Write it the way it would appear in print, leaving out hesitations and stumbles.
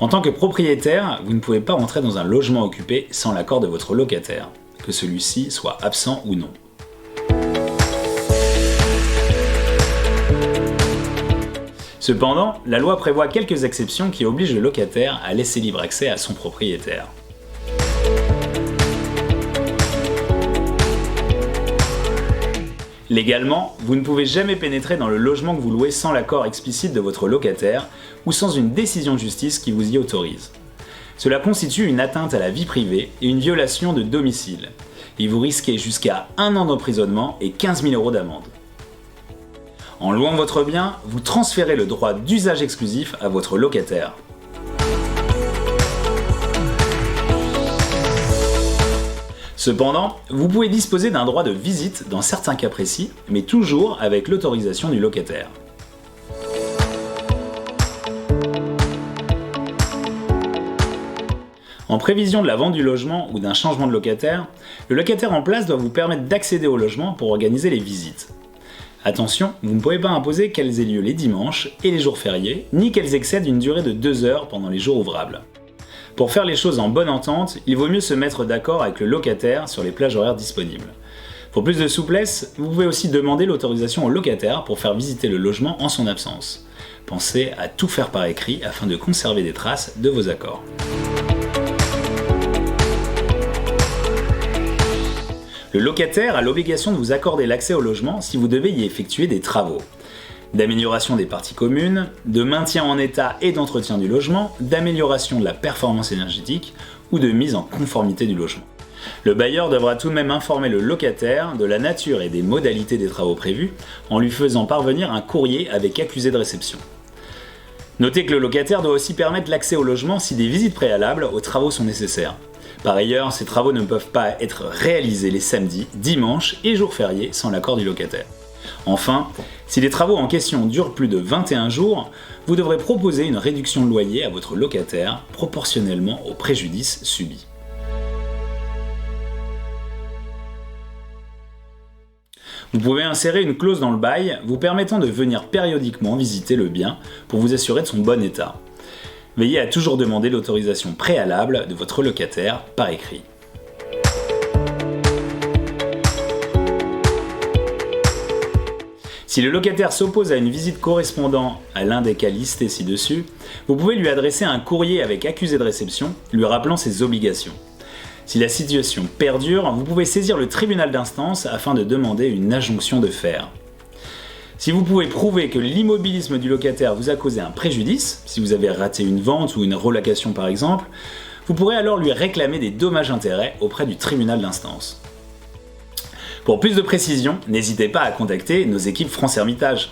En tant que propriétaire, vous ne pouvez pas entrer dans un logement occupé sans l'accord de votre locataire, que celui-ci soit absent ou non. Cependant, la loi prévoit quelques exceptions qui obligent le locataire à laisser libre accès à son propriétaire. Légalement, vous ne pouvez jamais pénétrer dans le logement que vous louez sans l'accord explicite de votre locataire ou sans une décision de justice qui vous y autorise. Cela constitue une atteinte à la vie privée et une violation de domicile. Et vous risquez jusqu'à 1 an d'emprisonnement et 15 000 € d'amende. En louant votre bien, vous transférez le droit d'usage exclusif à votre locataire. Cependant, vous pouvez disposer d'un droit de visite dans certains cas précis, mais toujours avec l'autorisation du locataire. En prévision de la vente du logement ou d'un changement de locataire, le locataire en place doit vous permettre d'accéder au logement pour organiser les visites. Attention, vous ne pouvez pas imposer qu'elles aient lieu les dimanches et les jours fériés, ni qu'elles excèdent une durée de 2 heures pendant les jours ouvrables. Pour faire les choses en bonne entente, il vaut mieux se mettre d'accord avec le locataire sur les plages horaires disponibles. Pour plus de souplesse, vous pouvez aussi demander l'autorisation au locataire pour faire visiter le logement en son absence. Pensez à tout faire par écrit afin de conserver des traces de vos accords. Le locataire a l'obligation de vous accorder l'accès au logement si vous devez y effectuer des travaux. D'amélioration des parties communes, de maintien en état et d'entretien du logement, d'amélioration de la performance énergétique ou de mise en conformité du logement. Le bailleur devra tout de même informer le locataire de la nature et des modalités des travaux prévus en lui faisant parvenir un courrier avec accusé de réception. Notez que le locataire doit aussi permettre l'accès au logement si des visites préalables aux travaux sont nécessaires. Par ailleurs, ces travaux ne peuvent pas être réalisés les samedis, dimanches et jours fériés sans l'accord du locataire. Enfin, si les travaux en question durent plus de 21 jours, vous devrez proposer une réduction de loyer à votre locataire proportionnellement au préjudice subi. Vous pouvez insérer une clause dans le bail vous permettant de venir périodiquement visiter le bien pour vous assurer de son bon état. Veillez à toujours demander l'autorisation préalable de votre locataire par écrit. Si le locataire s'oppose à une visite correspondant à l'un des cas listés ci-dessus, vous pouvez lui adresser un courrier avec accusé de réception, lui rappelant ses obligations. Si la situation perdure, vous pouvez saisir le tribunal d'instance afin de demander une injonction de faire. Si vous pouvez prouver que l'immobilisme du locataire vous a causé un préjudice, si vous avez raté une vente ou une relocation par exemple, vous pourrez alors lui réclamer des dommages-intérêts auprès du tribunal d'instance. Pour plus de précisions, n'hésitez pas à contacter nos équipes France Hermitage.